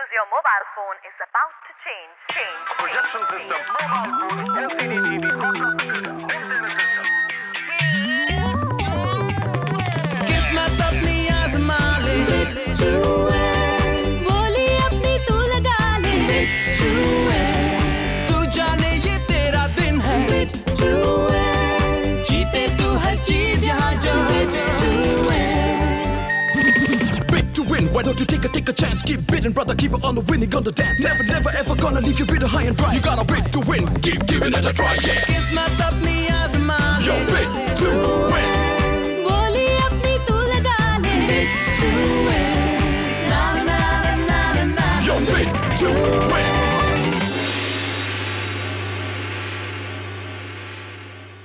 use your mobile phone is about to change. Projection system, mobile phone, LCD TV, quadcopter computer, home theater system. किस्मत अपनी आज़मा ले, बोली अपनी तू लगा ले, तू जाने ये तेरा दिन है, जीते तू हर चीज यहाँ जो Bid to win, why don't you take a chance? Keep bidding, brother, keep it on the winning, on the dance. Never ever gonna leave you bidding high and bright. You gotta bid to win, keep giving it a try, yeah. किस्मत अपनी आज़मा ले, Yo, bid to win. बोली अपनी तू लगा ले, ना ना ना ना ना, Yo, bid to win.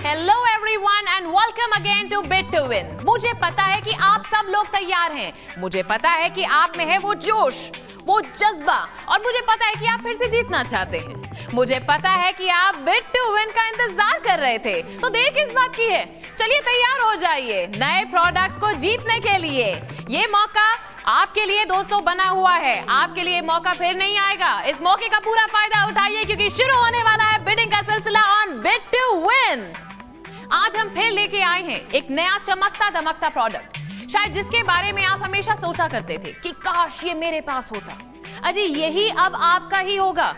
Hello everyone and welcome again to bid to win. मुझे पता है कि आप सब लोग तैयार हैं, मुझे पता है कि आप में है वो जोश, वो जज्बा, और मुझे पता है कि आप फिर से जीतना चाहते हैं। मुझे पता है कि आप बिड टू विन का इंतजार कर रहे थे, तो देर किस बात की है? चलिए तैयार हो जाइए नए प्रोडक्ट्स को जीतने के लिए। ये मौका आपके लिए दोस्तों बना हुआ है, आपके लिए मौका फिर नहीं आएगा। इस मौके का पूरा फायदा उठाइए क्योंकि शुरू होने वाला है बिडिंग का सिलसिला ऑन बिड टू विन। आज हम फिर लेके आए हैं एक नया चमकता दमकता प्रोडक्ट, शायद जिसके बारे में आप हमेशा सोचा करते थे कि काश ये मेरे पास होता। अजी यही अब आपका ही होगा।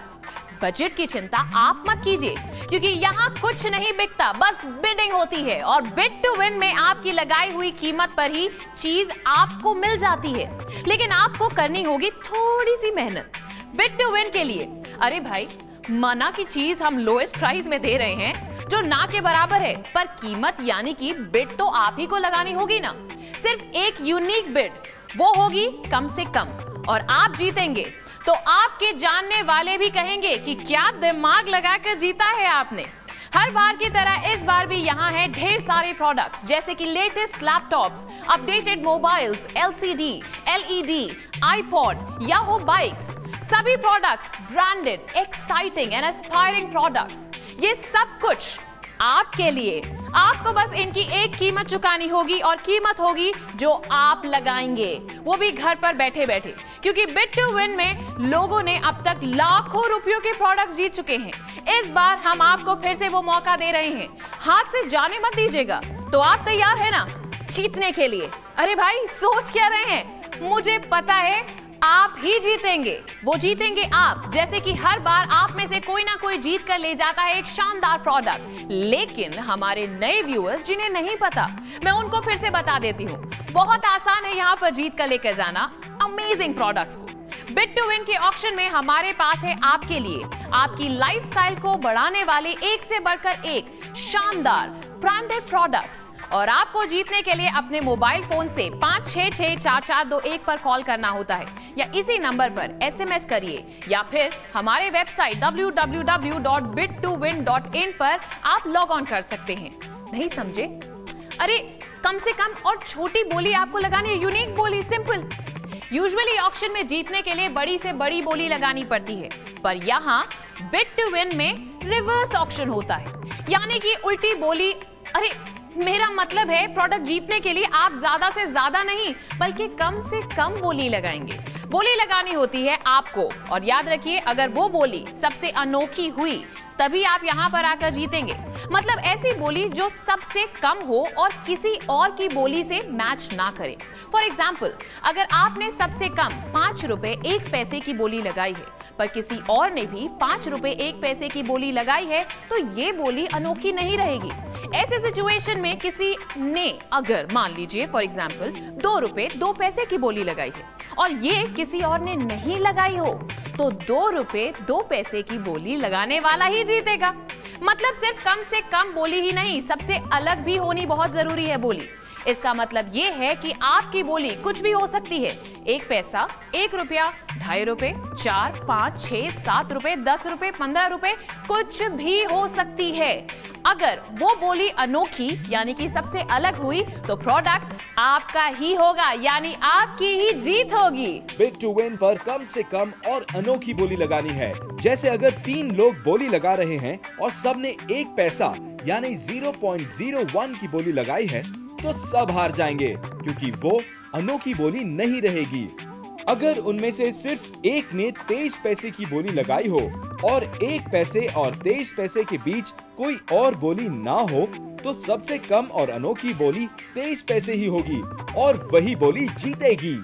बजट की चिंता आप मत कीजिए क्योंकि यहाँ कुछ नहीं बिकता, बस बिडिंग होती है और बिड टू विन में आपकी लगाई हुई कीमत पर ही चीज आपको मिल जाती है। लेकिन आपको करनी होगी थोड़ी सी मेहनत बिड टू विन के लिए। अरे भाई, मना की चीज हम लोएस्ट प्राइस में दे रहे हैं जो ना के बराबर है, पर कीमत यानी कि बिड तो आप ही को लगानी होगी ना। सिर्फ एक यूनिक बिड, वो होगी कम से कम, और आप जीतेंगे तो आपके जानने वाले भी कहेंगे कि क्या दिमाग लगाकर जीता है आपने। हर बार की तरह इस बार भी यहाँ है ढेर सारे प्रोडक्ट्स, जैसे कि latest laptops, updated mobiles, LCD, LED, iPod, Yahoo bikes, सभी products branded, exciting and aspiring products. ये सब कुछ आपके लिए। आपको बस इनकी एक कीमत चुकानी होगी और कीमत होगी जो आप लगाएंगे, वो भी घर पर बैठे बैठे, क्योंकि बिड टू विन में लोगों ने अब तक लाखों रुपयों के प्रोडक्ट्स जीत चुके हैं। इस बार हम आपको फिर से वो मौका दे रहे हैं, हाथ से जाने मत दीजिएगा। तो आप तैयार है ना जीतने के लिए? अरे भाई, सोच क्या रहे हैं? मुझे पता है आप ही जीतेंगे, वो जीतेंगे आप। जैसे कि हर बार आप में से कोई ना कोई जीत कर ले जाता है एक शानदार प्रोडक्ट। लेकिन हमारे नए व्यूअर्स जिन्हें नहीं पता, मैं उनको फिर से बता देती हूँ। बहुत आसान है यहाँ पर जीत कर लेकर जाना अमेजिंग प्रोडक्ट्स को। बिड टू विन के ऑक्शन में हमारे पास है आपके लिए आपकी लाइफस्टाइल को बढ़ाने वाले एक से बढ़कर एक शानदार ब्रांडेड प्रोडक्ट्स। और आपको जीतने के लिए अपने मोबाइल फोन से 5664421 पर कॉल करना होता है, या इसी नंबर पर एसएमएस करिए, या फिर हमारे वेबसाइट www.bid2win.in पर आप लॉग ऑन कर सकते हैं। नहीं समझे? अरे कम से कम और छोटी बोली आपको लगानी है, यूनिक बोली, सिंपल। यूजुअली ऑक्शन में जीतने के लिए बड़ी से बड़ी बोली लगानी पड़ती है, पर यहाँ बिड टू विन में रिवर्स ऑक्शन होता है, यानी कि उल्टी बोली। अरे मेरा मतलब है प्रोडक्ट जीतने के लिए आप ज्यादा से ज्यादा नहीं बल्कि कम से कम बोली लगाएंगे। बोली लगानी होती है आपको, और याद रखिए अगर वो बोली सबसे अनोखी हुई तभी आप यहाँ पर आकर जीतेंगे। मतलब ऐसी बोली जो सबसे कम हो और किसी और की बोली से मैच ना करे। फॉर एग्जाम्पल, अगर आपने सबसे कम 5 रुपए 1 पैसे की बोली लगाई है, पर किसी और ने भी 5 रुपए 1 पैसे की बोली लगाई है, तो ये बोली अनोखी नहीं रहेगी। ऐसे सिचुएशन में किसी ने अगर मान लीजिए फॉर एग्जाम्पल 2 रुपए 2 पैसे की बोली लगाई है और ये किसी और ने नहीं लगाई हो, तो 2 रुपए 2 पैसे की बोली लगाने वाला ही जीतेगा। मतलब सिर्फ कम से कम बोली ही नहीं, सबसे अलग भी होनी बहुत जरूरी है बोली। इसका मतलब ये है कि आपकी बोली कुछ भी हो सकती है। 1 पैसा, 1 रुपया, 2.5 रुपए, 4, 5, 6, 7 रुपए, 10 रुपए, 15 रुपए, कुछ भी हो सकती है। अगर वो बोली अनोखी यानी कि सबसे अलग हुई तो प्रोडक्ट आपका ही होगा, यानी आपकी ही जीत होगी। बिड टू विन पर कम से कम और अनोखी बोली लगानी है। जैसे अगर 3 लोग बोली लगा रहे हैं और सबने 1 पैसा यानी 0.01 की बोली लगाई है, तो सब हार जाएंगे क्योंकि वो अनोखी बोली नहीं रहेगी। अगर उनमें से सिर्फ एक ने 23 पैसे की बोली लगाई हो और 1 पैसे और 23 पैसे के बीच कोई और बोली ना हो तो सबसे कम और अनोखी बोली 23 पैसे ही होगी और वही बोली जीतेगी।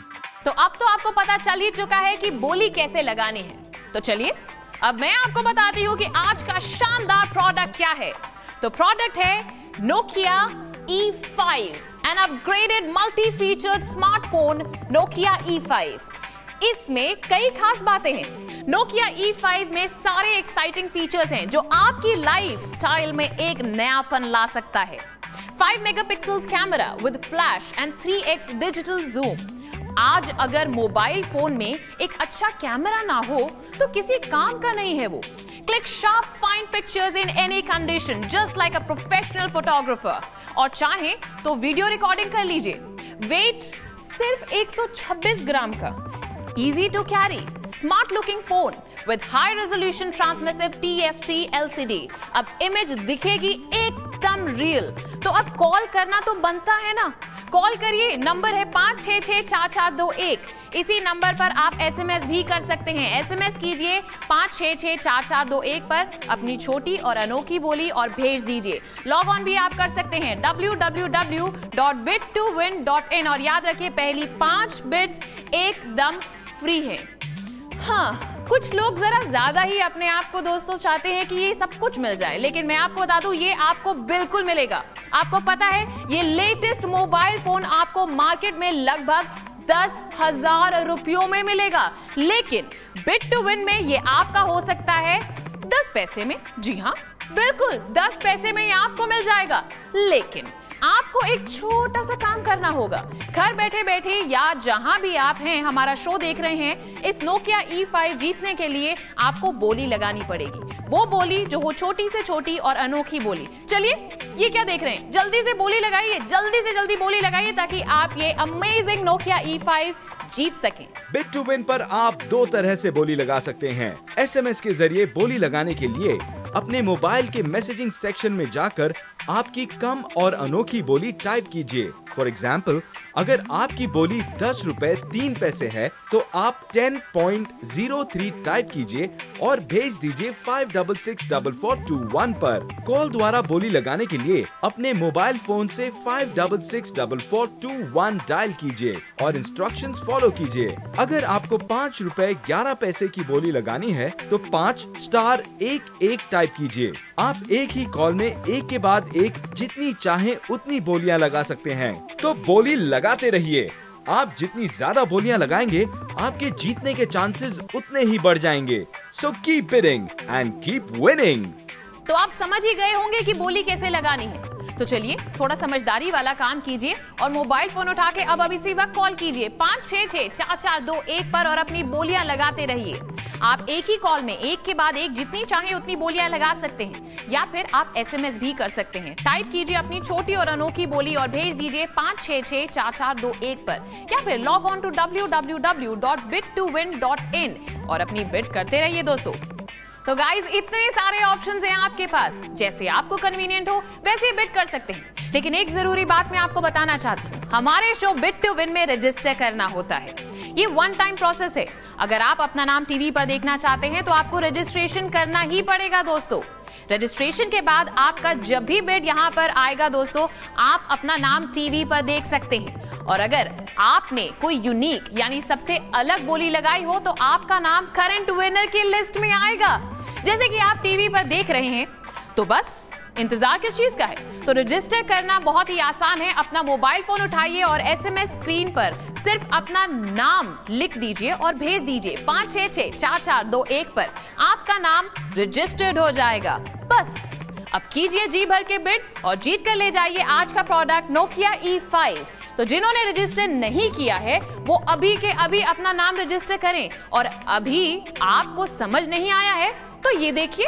तो अब तो आपको पता चल ही चुका है कि बोली कैसे लगानी है। तो चलिए अब मैं आपको बताती हूँ कि आज का शानदार प्रोडक्ट क्या है। तो प्रोडक्ट है Nokia E5, an upgraded multi-featured smartphone Nokia E5। इसमें कई खास बातें हैं। Nokia E5 में सारे एक्साइटिंग फीचर्स हैं जो आपकी लाइफ स्टाइल में एक नयापन ला सकता है। 5 megapixels camera with flash and 3x digital zoom. आज अगर मोबाइल फोन में एक अच्छा कैमरा ना हो तो किसी काम का नहीं है वो। Click sharp fine pictures in any condition just like a professional photographer. और चाहे तो वीडियो रिकॉर्डिंग कर लीजिए। वेट सिर्फ 126 ग्राम का। Easy to carry, smart looking phone with high resolution transmissive TFT LCD। अब इमेज दिखेगी एकदम रियल। तो अब कॉल करना तो बनता है ना। कॉल करिए, नंबर है 5664421। इसी नंबर पर आप SMS भी कर सकते हैं। SMS कीजिए 5664421 पर अपनी छोटी और अनोखी बोली और भेज दीजिए। लॉग ऑन भी आप कर सकते हैं www.bit2win.in और याद रखिए पहली 5 बिट्स एकदम फ्री है। हाँ, कुछ लोग जरा ज्यादा ही अपने आप को दोस्तों चाहते हैं कि ये सब कुछ मिल जाए, लेकिन मैं आपको बता दूं ये आपको बिल्कुल मिलेगा। आपको पता है ये लेटेस्ट मोबाइल फोन आपको मार्केट में लगभग 10,000 रुपयों में मिलेगा, लेकिन बिट टू विन में ये आपका हो सकता है 10 पैसे में। जी हाँ, बिल्कुल 10 पैसे में ये आपको मिल जाएगा। लेकिन आपको एक छोटा सा काम करना होगा। घर बैठे बैठे या जहां भी आप हैं हमारा शो देख रहे हैं, इस Nokia E5 जीतने के लिए आपको बोली लगानी पड़ेगी। वो बोली जो हो छोटी से छोटी और अनोखी बोली। चलिए ये क्या देख रहे हैं, जल्दी से बोली लगाइए, जल्दी से जल्दी बोली लगाइए ताकि आप ये अमेजिंग Nokia E5 जीत सकें। बिट टू विन पर आप 2 तरह से बोली लगा सकते हैं। SMS के जरिए बोली लगाने के लिए अपने मोबाइल के मैसेजिंग सेक्शन में जाकर आपकी कम और अनोखी बोली टाइप कीजिए। फॉर एग्जाम्पल, अगर आपकी बोली 10 रुपए 3 पैसे है तो आप 10.03 टाइप कीजिए और भेज दीजिए 5664421 पर। कॉल द्वारा बोली लगाने के लिए अपने मोबाइल फोन से 5664421 डायल कीजिए और इंस्ट्रक्शंस फॉलो कीजिए। अगर आपको 5 रुपए 11 पैसे की बोली लगानी है तो 5*11 टाइप कीजिए। आप एक ही कॉल में एक के बाद एक जितनी चाहें उतनी बोलियां लगा सकते हैं। तो बोली लगाते रहिए। आप जितनी ज्यादा बोलियां लगाएंगे आपके जीतने के चांसेस उतने ही बढ़ जाएंगे। So keep bidding and keep winning. तो आप समझ ही गए होंगे कि बोली कैसे लगानी है। तो चलिए थोड़ा समझदारी वाला काम कीजिए और मोबाइल फोन उठा के अब इसी वक्त कॉल कीजिए 5664421 पर और अपनी बोलियां लगाते रहिए। आप एक ही कॉल में एक के बाद एक जितनी चाहे उतनी बोलियां लगा सकते हैं या फिर आप SMS भी कर सकते हैं। टाइप कीजिए अपनी छोटी और अनोखी बोली और भेज दीजिए 5664421 पर या फिर लॉग ऑन टू www.bit2win.in और अपनी बिट करते रहिए दोस्तों। तो गाइज इतने सारे ऑप्शंस हैं आपके पास, जैसे आपको कन्वीनियंट हो वैसे ही बिट कर सकते हैं। लेकिन एक जरूरी बात मैं आपको बताना चाहती हूँ, हमारे शो बिट टू विन में रजिस्टर करना होता है। ये 1 टाइम प्रोसेस है। अगर आप अपना नाम टीवी पर देखना चाहते हैं तो आपको रजिस्ट्रेशन करना ही पड़ेगा दोस्तों। रजिस्ट्रेशन के बाद आपका जब भी बिड यहाँ पर आएगा दोस्तों, आप अपना नाम टीवी पर देख सकते हैं। और अगर आपने कोई यूनिक यानी सबसे अलग बोली लगाई हो तो आपका नाम करंट विनर की लिस्ट में आएगा। जैसे कि आप टीवी पर देख रहे हैं, तो बस इंतजार किस चीज का है। तो रजिस्टर करना बहुत ही आसान है। अपना मोबाइल फोन उठाइए और SMS स्क्रीन पर सिर्फ अपना नाम लिख दीजिए और भेज दीजिए 5664421 पर। आपका नाम रजिस्टर्ड हो जाएगा। बस अब कीजिए जी भर के बिड और जीत कर ले जाइए आज का प्रोडक्ट Nokia E5। तो जिन्होंने रजिस्टर नहीं किया है वो अभी के अभी अपना नाम रजिस्टर करें। और अभी आपको समझ नहीं आया है तो ये देखिए